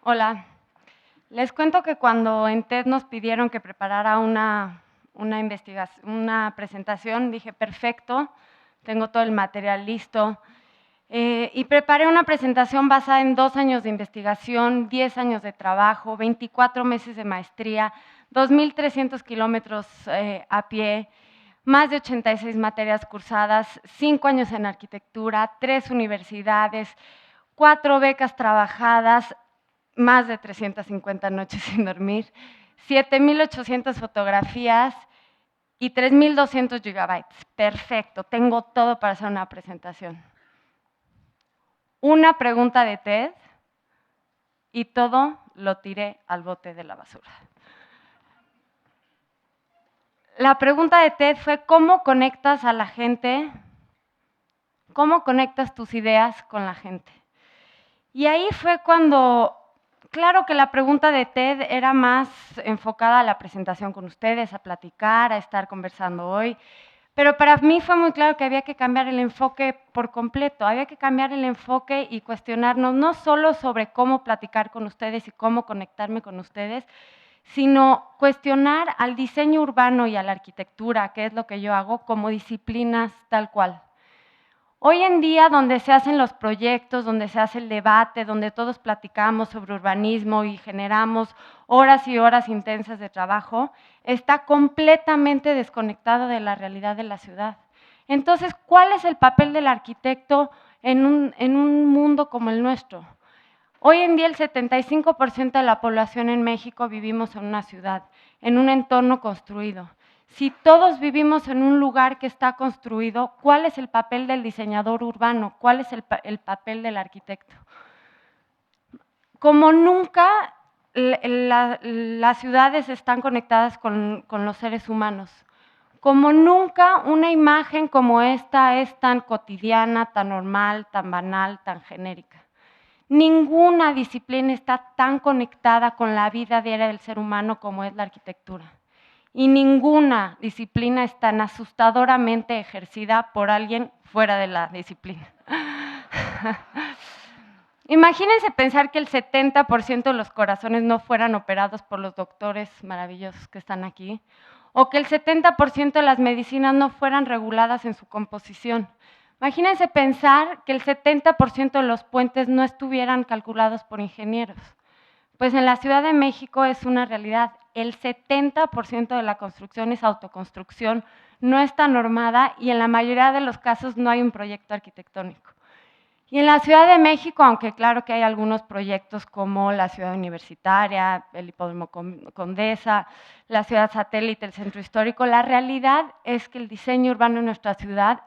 Hola, les cuento que cuando en TED nos pidieron que preparara una presentación, dije, perfecto, tengo todo el material listo. Y preparé una presentación basada en 2 años de investigación, 10 años de trabajo, 24 meses de maestría, 2.300 kilómetros a pie, más de 86 materias cursadas, 5 años en arquitectura, 3 universidades, 4 becas trabajadas, más de 350 noches sin dormir, 7.800 fotografías y 3.200 gigabytes. Perfecto, tengo todo para hacer una presentación. Una pregunta de TED y todo lo tiré al bote de la basura. La pregunta de TED fue: ¿cómo conectas a la gente? ¿Cómo conectas tus ideas con la gente? Y ahí fue cuando, claro que la pregunta de TED era más enfocada a la presentación con ustedes, a platicar, a estar conversando hoy, pero para mí fue muy claro que había que cambiar el enfoque por completo, había que cambiar el enfoque y cuestionarnos no solo sobre cómo platicar con ustedes y cómo conectarme con ustedes, sino cuestionar al diseño urbano y a la arquitectura, que es lo que yo hago, como disciplinas tal cual. Hoy en día, donde se hacen los proyectos, donde se hace el debate, donde todos platicamos sobre urbanismo y generamos horas y horas intensas de trabajo, está completamente desconectado de la realidad de la ciudad. Entonces, ¿cuál es el papel del arquitecto en un mundo como el nuestro? Hoy en día el 75% de la población en México vivimos en una ciudad, en un entorno construido. Si todos vivimos en un lugar que está construido, ¿cuál es el papel del diseñador urbano? ¿Cuál es el papel del arquitecto? Como nunca, las ciudades están conectadas con los seres humanos. Como nunca, una imagen como esta es tan cotidiana, tan normal, tan banal, tan genérica. Ninguna disciplina está tan conectada con la vida diaria del ser humano como es la arquitectura. Y ninguna disciplina es tan asustadoramente ejercida por alguien fuera de la disciplina. Imagínense pensar que el 70% de los corazones no fueran operados por los doctores maravillosos que están aquí, o que el 70% de las medicinas no fueran reguladas en su composición. Imagínense pensar que el 70% de los puentes no estuvieran calculados por ingenieros. Pues en la Ciudad de México es una realidad. El 70% de la construcción es autoconstrucción, no está normada y en la mayoría de los casos no hay un proyecto arquitectónico. Y en la Ciudad de México, aunque claro que hay algunos proyectos como la Ciudad Universitaria, el Hipódromo Condesa, la Ciudad Satélite, el Centro Histórico, la realidad es que el diseño urbano en nuestra ciudad,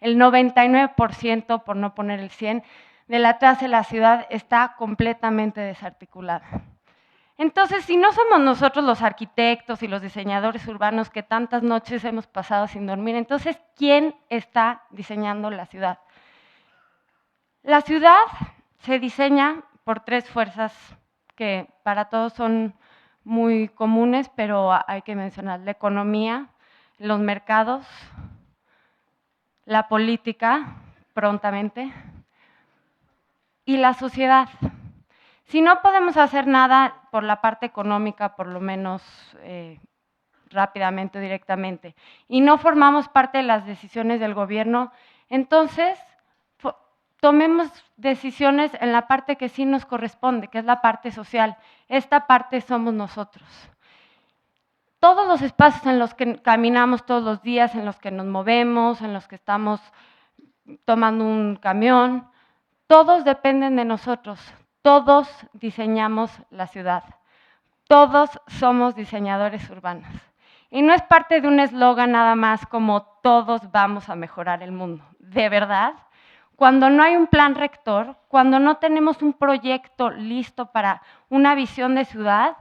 el 99%, por no poner el 100%, de la traza de la ciudad está completamente desarticulada. Entonces, si no somos nosotros los arquitectos y los diseñadores urbanos que tantas noches hemos pasado sin dormir, entonces, ¿quién está diseñando la ciudad? La ciudad se diseña por 3 fuerzas que para todos son muy comunes, pero hay que mencionar: la economía, los mercados, la política, prontamente, y la sociedad. Si no podemos hacer nada por la parte económica, por lo menos rápidamente o directamente, y no formamos parte de las decisiones del gobierno, entonces tomemos decisiones en la parte que sí nos corresponde, que es la parte social. Esta parte somos nosotros. Todos los espacios en los que caminamos todos los días, en los que nos movemos, en los que estamos tomando un camión, todos dependen de nosotros. Todos diseñamos la ciudad. Todos somos diseñadores urbanos. Y no es parte de un eslogan nada más como todos vamos a mejorar el mundo. De verdad, cuando no hay un plan rector, cuando no tenemos un proyecto listo para una visión de ciudad,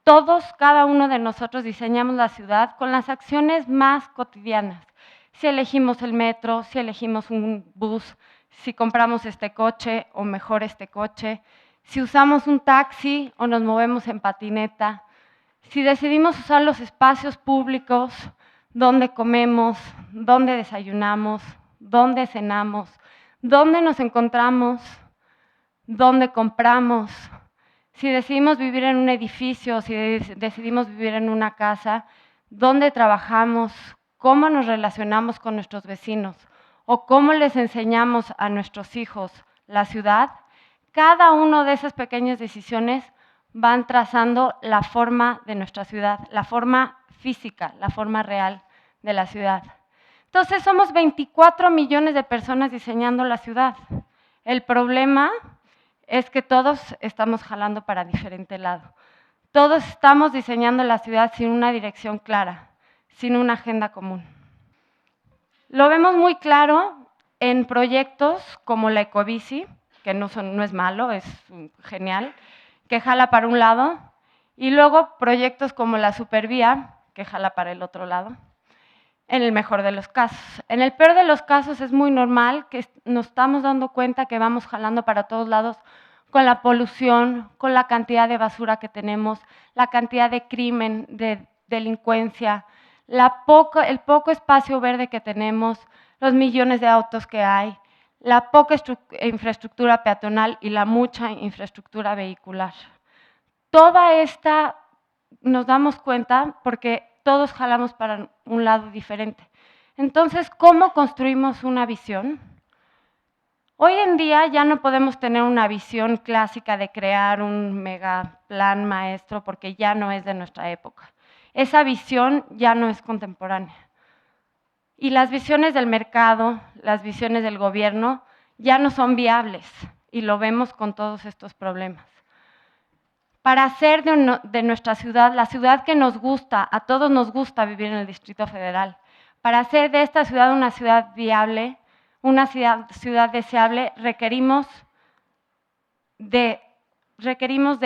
todos, cada uno de nosotros diseñamos la ciudad con las acciones más cotidianas. Si elegimos el metro, si elegimos un bus, si compramos este coche o mejor este coche, si usamos un taxi o nos movemos en patineta, si decidimos usar los espacios públicos, dónde comemos, dónde desayunamos, dónde cenamos, dónde nos encontramos, dónde compramos, si decidimos vivir en un edificio, si decidimos vivir en una casa, dónde trabajamos, cómo nos relacionamos con nuestros vecinos o cómo les enseñamos a nuestros hijos la ciudad, cada una de esas pequeñas decisiones van trazando la forma de nuestra ciudad, la forma física, la forma real de la ciudad. Entonces somos 24 millones de personas diseñando la ciudad. El problema es que todos estamos jalando para diferente lado. Todos estamos diseñando la ciudad sin una dirección clara, sin una agenda común. Lo vemos muy claro en proyectos como la Ecobici, que no es malo, es genial, que jala para un lado, y luego proyectos como la Supervía, que jala para el otro lado, en el mejor de los casos. En el peor de los casos es muy normal que nos estamos dando cuenta que vamos jalando para todos lados con la polución, con la cantidad de basura que tenemos, la cantidad de crimen, de delincuencia, el poco espacio verde que tenemos, los millones de autos que hay, la poca infraestructura peatonal y la mucha infraestructura vehicular. Toda esta nos damos cuenta porque todos jalamos para un lado diferente. Entonces, ¿cómo construimos una visión? Hoy en día ya no podemos tener una visión clásica de crear un mega plan maestro porque ya no es de nuestra época. Esa visión ya no es contemporánea. Y las visiones del mercado, las visiones del gobierno ya no son viables y lo vemos con todos estos problemas. Para hacer de nuestra ciudad, la ciudad que nos gusta, a todos nos gusta vivir en el Distrito Federal, para hacer de esta ciudad una ciudad viable, una ciudad deseable, requerimos de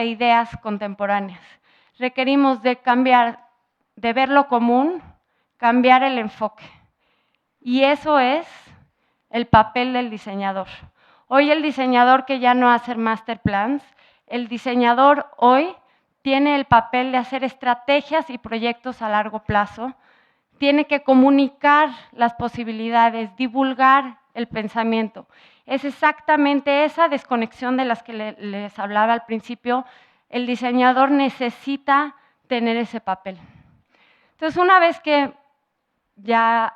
ideas contemporáneas, requerimos de cambiar, de ver lo común, cambiar el enfoque. Y eso es el papel del diseñador. Hoy el diseñador que ya no hace master plans, el diseñador hoy tiene el papel de hacer estrategias y proyectos a largo plazo, tiene que comunicar las posibilidades, divulgar el pensamiento. Es exactamente esa desconexión de las que les hablaba al principio. El diseñador necesita tener ese papel. Entonces, una vez que ya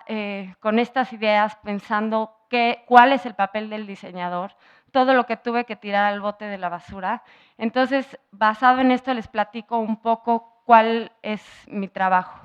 con estas ideas, pensando cuál es el papel del diseñador, todo lo que tuve que tirar al bote de la basura. Entonces, basado en esto, les platico un poco cuál es mi trabajo.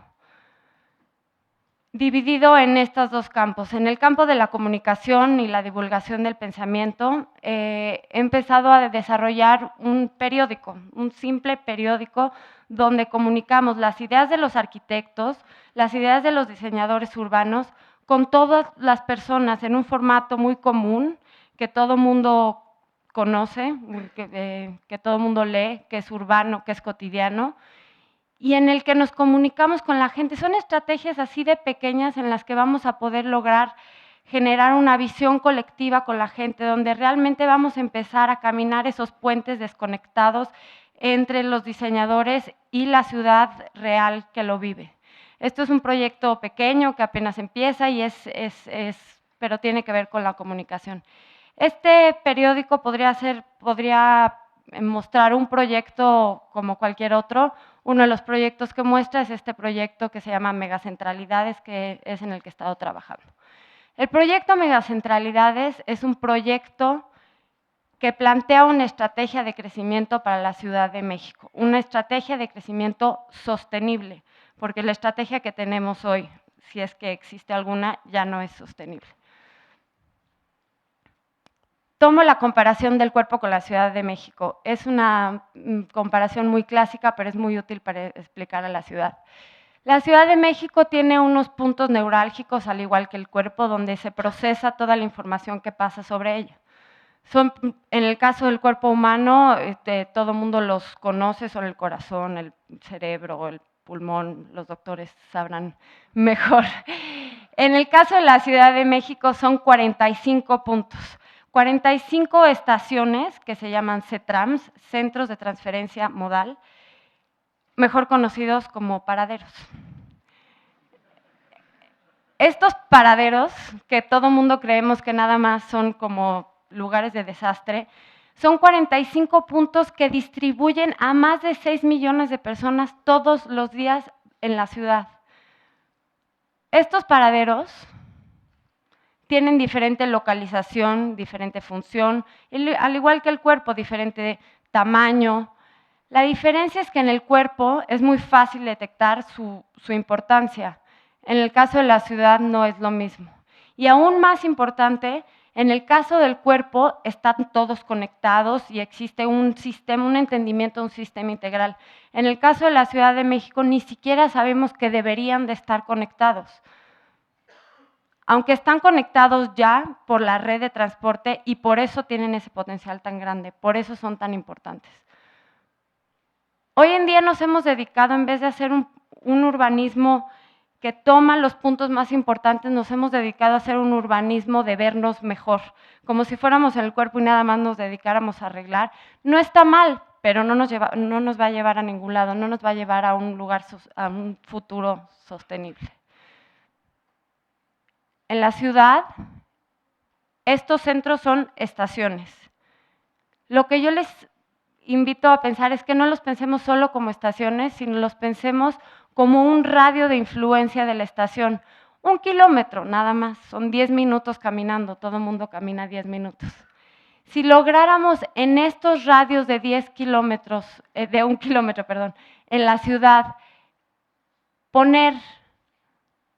Dividido en estos dos campos. En el campo de la comunicación y la divulgación del pensamiento, he empezado a desarrollar un periódico, un simple periódico donde comunicamos las ideas de los arquitectos, las ideas de los diseñadores urbanos, con todas las personas en un formato muy común, que todo mundo conoce, que todo mundo lee, que es urbano, que es cotidiano, y en el que nos comunicamos con la gente. Son estrategias así de pequeñas en las que vamos a poder lograr generar una visión colectiva con la gente, donde realmente vamos a empezar a caminar esos puentes desconectados entre los diseñadores y la ciudad real que lo vive. Esto es un proyecto pequeño que apenas empieza pero tiene que ver con la comunicación. Este periódico podría mostrar un proyecto como cualquier otro. Uno de los proyectos que muestra es este proyecto que se llama Megacentralidades, que es en el que he estado trabajando. El proyecto Megacentralidades es un proyecto que plantea una estrategia de crecimiento para la Ciudad de México, una estrategia de crecimiento sostenible, porque la estrategia que tenemos hoy, si es que existe alguna, ya no es sostenible. Tomo la comparación del cuerpo con la Ciudad de México. Es una comparación muy clásica, pero es muy útil para explicar a la ciudad. La Ciudad de México tiene unos puntos neurálgicos, al igual que el cuerpo, donde se procesa toda la información que pasa sobre ella. En el caso del cuerpo humano, todo el mundo los conoce, son el corazón, el cerebro, el pulmón, los doctores sabrán mejor. En el caso de la Ciudad de México son 45 puntos, 45 estaciones que se llaman CTRAMS, Centros de Transferencia Modal, mejor conocidos como paraderos. Estos paraderos, que todo mundo creemos que nada más son como lugares de desastre, Son 45 puntos que distribuyen a más de 6 millones de personas todos los días en la ciudad. Estos paraderos tienen diferente localización, diferente función, al igual que el cuerpo, diferente tamaño. La diferencia es que en el cuerpo es muy fácil detectar su importancia. En el caso de la ciudad no es lo mismo. Y aún más importante, en el caso del cuerpo están todos conectados y existe un sistema, un entendimiento, un sistema integral. En el caso de la Ciudad de México ni siquiera sabemos que deberían de estar conectados. Aunque están conectados ya por la red de transporte y por eso tienen ese potencial tan grande, por eso son tan importantes. Hoy en día nos hemos dedicado, en vez de hacer un urbanismo que toma los puntos más importantes, nos hemos dedicado a hacer un urbanismo de vernos mejor, como si fuéramos en el cuerpo y nada más nos dedicáramos a arreglar. No está mal, pero no nos va a llevar a ningún lado, no nos va a llevar a un lugar, a un futuro sostenible. En la ciudad, estos centros son estaciones. Lo que yo les invito a pensar es que no los pensemos solo como estaciones, sino los pensemos como un radio de influencia de la estación. 1 kilómetro nada más, son 10 minutos caminando, todo el mundo camina 10 minutos. Si lográramos en estos radios de 10 kilómetros, de 1 kilómetro, perdón, en la ciudad, poner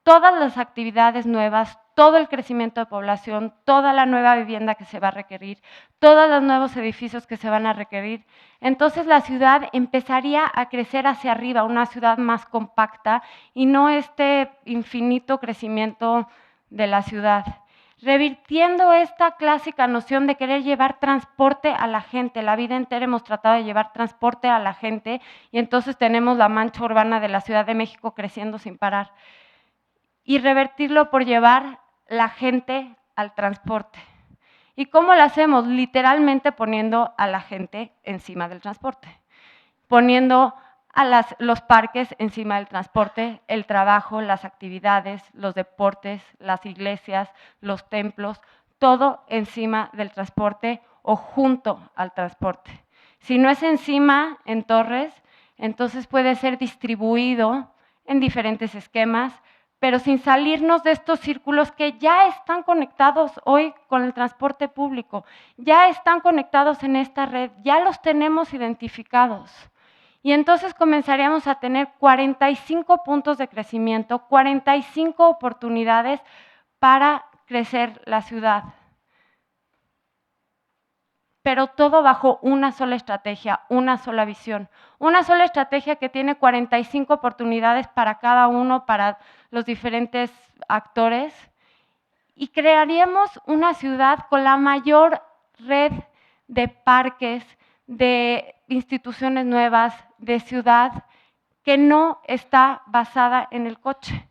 todas las actividades nuevas, todo el crecimiento de población, toda la nueva vivienda que se va a requerir, todos los nuevos edificios que se van a requerir, entonces la ciudad empezaría a crecer hacia arriba, una ciudad más compacta y no este infinito crecimiento de la ciudad. Revirtiendo esta clásica noción de querer llevar transporte a la gente. La vida entera hemos tratado de llevar transporte a la gente y entonces tenemos la mancha urbana de la Ciudad de México creciendo sin parar. Y revertirlo por llevar la gente al transporte. ¿Y cómo lo hacemos? Literalmente poniendo a la gente encima del transporte, poniendo a los parques encima del transporte, el trabajo, las actividades, los deportes, las iglesias, los templos, todo encima del transporte o junto al transporte. Si no es encima, en torres, entonces puede ser distribuido en diferentes esquemas, pero sin salirnos de estos círculos que ya están conectados hoy con el transporte público, ya están conectados en esta red, ya los tenemos identificados. Y entonces comenzaríamos a tener 45 puntos de crecimiento, 45 oportunidades para crecer la ciudad. Pero todo bajo una sola estrategia, una sola visión. Una sola estrategia que tiene 45 oportunidades para cada uno, para los diferentes actores. Y crearíamos una ciudad con la mayor red de parques, de instituciones nuevas, de ciudad, que no está basada en el coche.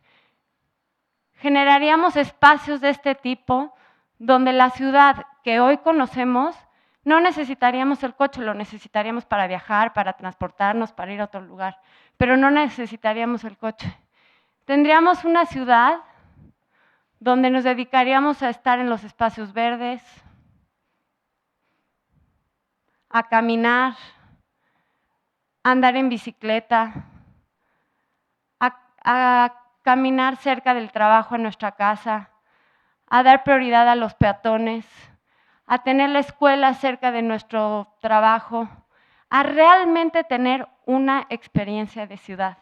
Generaríamos espacios de este tipo donde la ciudad que hoy conocemos no necesitaríamos el coche, lo necesitaríamos para viajar, para transportarnos, para ir a otro lugar, pero no necesitaríamos el coche. Tendríamos una ciudad donde nos dedicaríamos a estar en los espacios verdes, a caminar, a andar en bicicleta, a caminar cerca del trabajo en nuestra casa, a dar prioridad a los peatones, a tener la escuela cerca de nuestro trabajo, a realmente tener una experiencia de ciudad.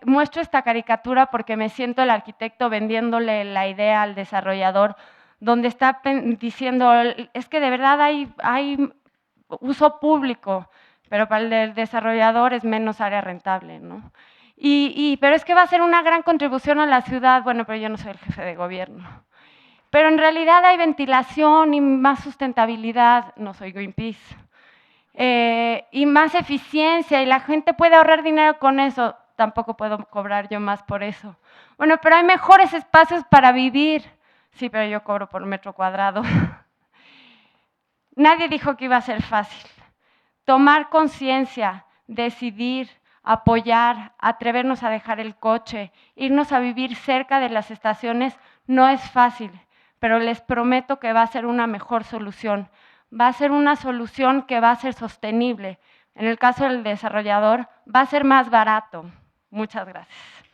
Muestro esta caricatura porque me siento el arquitecto vendiéndole la idea al desarrollador, donde está diciendo, es que de verdad hay uso público, pero para el desarrollador es menos área rentable, ¿no? Pero es que va a ser una gran contribución a la ciudad, bueno, pero yo no soy el jefe de gobierno. Pero en realidad hay ventilación y más sustentabilidad, no soy Greenpeace, y más eficiencia y la gente puede ahorrar dinero con eso, tampoco puedo cobrar yo más por eso. Bueno, pero hay mejores espacios para vivir, sí, pero yo cobro por metro cuadrado. Nadie dijo que iba a ser fácil. Tomar conciencia, decidir, apoyar, atrevernos a dejar el coche, irnos a vivir cerca de las estaciones no es fácil, pero les prometo que va a ser una mejor solución, va a ser una solución que va a ser sostenible. En el caso del desarrollador, va a ser más barato. Muchas gracias.